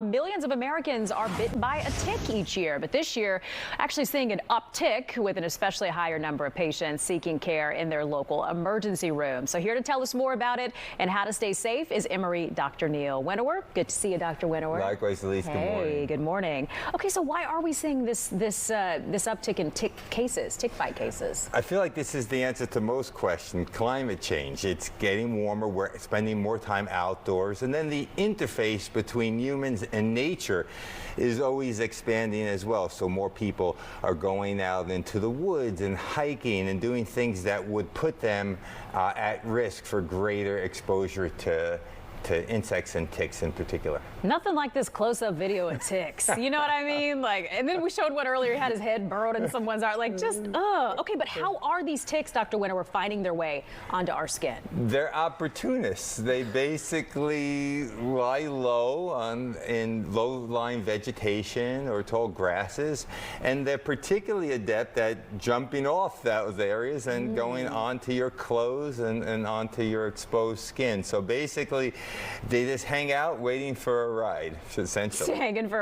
Millions of Americans are bitten by a tick each year, but this year actually seeing an uptick with an especially higher number of patients seeking care in their local emergency room. So here to tell us more about it and how to stay safe is Emory Dr. Winawer. Good to see you, Dr. Winawer. Likewise, Elise. Good morning. Hey, good morning. Okay, so why are we seeing this uptick in tick bite cases? I feel like this is the answer to most questions. Climate change. It's getting warmer. We're spending more time outdoors, and then the interface between humans and nature is always expanding as well. So more people are going out into the woods and hiking and doing things that would put them at risk for greater exposure to insects and ticks in particular. Nothing like this close-up video of ticks. You know what I mean? Like, and then we showed one earlier. He had his head burrowed in someone's arm. Like, just okay. But how are these ticks, Dr. Winawer, finding their way onto our skin? They're opportunists. They basically lie low in low-lying vegetation or tall grasses, and they're particularly adept at jumping off those areas and going onto your clothes and onto your exposed skin. So basically, they just hang out waiting for a ride, essentially.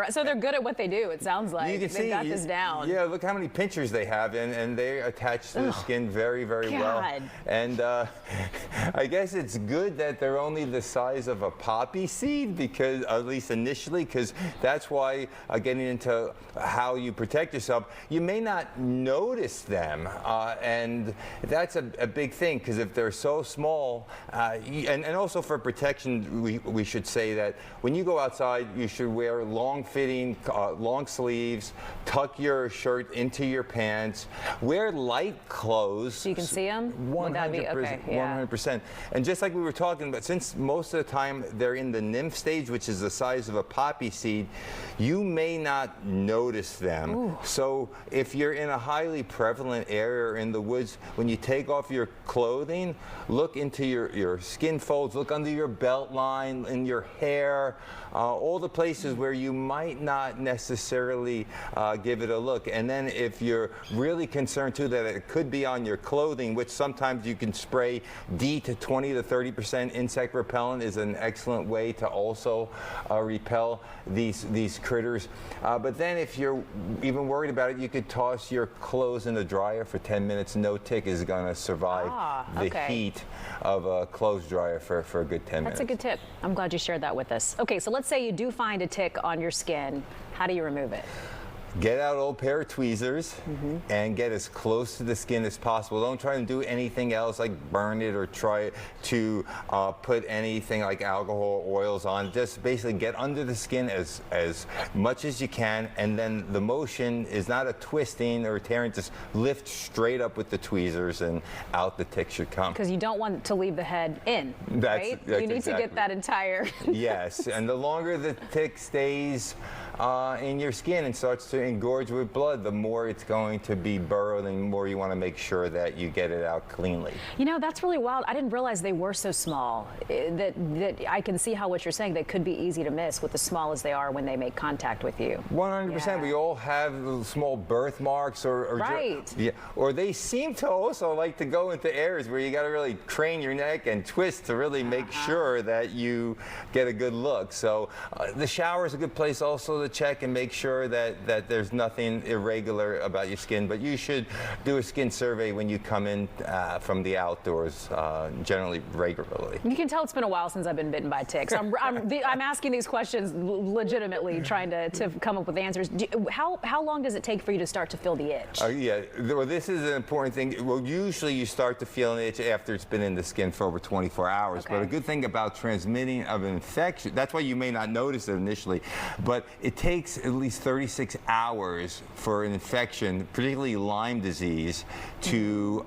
So they're good at what they do, it sounds like. You can see, they've got this down. Yeah, look how many pinchers they have, and they attach to the skin very, very well. And I guess it's good that they're only the size of a poppy seed, because at least initially, because that's why getting into how you protect yourself, you may not notice them, and that's a big thing, because if they're so small, and also for protection, we should say that when you go outside, you should wear long-fitting, long sleeves, tuck your shirt into your pants, wear light clothes. So you can see them? 100%. Okay, yeah. 100%. And just like we were talking about, since most of the time they're in the nymph stage, which is the size of a poppy seed, you may not notice them. Ooh. So if you're in a highly prevalent area or in the woods, when you take off your clothing, look into your skin folds, look under your belt line, in your hair, all the places where you might not necessarily give it a look. And then if you're really concerned too that it could be on your clothing, which sometimes you can spray D to 20 to 30% insect repellent, is an excellent way to also repel these critters. But then if you're even worried about it, you could toss your clothes in the dryer for 10 minutes. No tick is going to survive the heat of a clothes dryer for a good 10 minutes. That's a good tip. I'm glad you shared that with us. Okay, so let's say you do find a tick on your skin. How do you remove it? Get out an old pair of tweezers and get as close to the skin as possible. Don't try to do anything else like burn it or try to put anything like alcohol or oils on. Just basically get under the skin as much as you can, and then the motion is not a twisting or tearing. Just lift straight up with the tweezers and out the tick should come. Because you don't want to leave the head in, right? You need to get that entire... Yes, and the longer the tick stays in your skin and starts to engorge with blood, the more it's going to be burrowed, and the more you want to make sure that you get it out cleanly. You know, that's really wild. I didn't realize they were so small. That I can see how what you're saying, they could be easy to miss with as small as they are when they make contact with you. 100%. Yeah. We all have small birthmarks or or they seem to also like to go into areas where you got to really crane your neck and twist to really make sure that you get a good look. So the shower is a good place also to check and make sure that there's nothing irregular about your skin, but you should do a skin survey when you come in from the outdoors, generally regularly. You can tell it's been a while since I've been bitten by ticks. I'm asking these questions legitimately, trying to come up with answers. How long does it take for you to start to feel the itch? Yeah, well, this is an important thing. Well, usually you start to feel an itch after it's been in the skin for over 24 hours. Okay. But a good thing about transmitting of an infection, that's why you may not notice it initially, but it takes at least 36 hours for an infection, particularly Lyme disease, to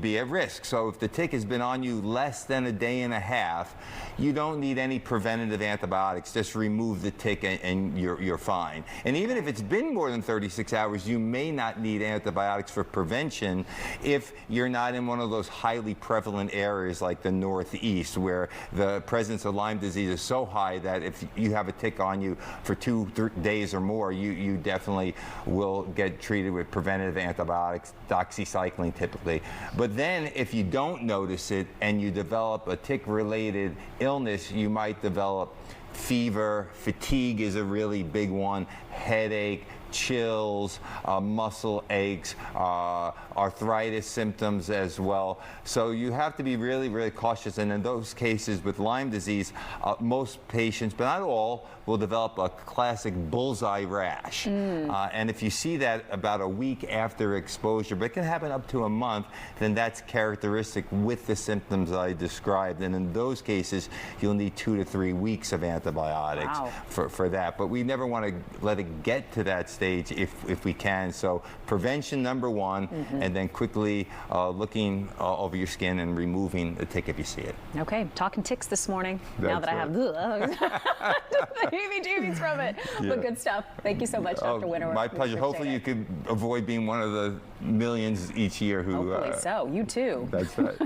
be at risk. So if the tick has been on you less than a day and a half, you don't need any preventative antibiotics. Just remove the tick and you're fine. And even if it's been more than 36 hours, you may not need antibiotics for prevention if you're not in one of those highly prevalent areas like the Northeast, where the presence of Lyme disease is so high that if you have a tick on you for 2 days or more, you definitely will get treated with preventative antibiotics, doxycycline typically. But then if you don't notice it and you develop a tick-related illness, you might develop fever, fatigue is a really big one, headache, chills, muscle aches, arthritis symptoms as well. So you have to be really, really cautious. And in those cases with Lyme disease, most patients, but not all, will develop a classic bullseye rash. And if you see that about a week after exposure, but it can happen up to a month, then that's characteristic with the symptoms I described. And in those cases, you'll need 2 to 3 weeks of antibiotics for that. But we never want to let it get to that stage if we can. So prevention number one, and then quickly looking over your skin and removing the tick if you see it. Okay, talking ticks this morning. Now that I have the heebie-jeebies from it. But good stuff. Thank you so much, Dr. Winawer. My pleasure. Hopefully you could avoid being one of the millions each year who... Hopefully so. You too. That's right.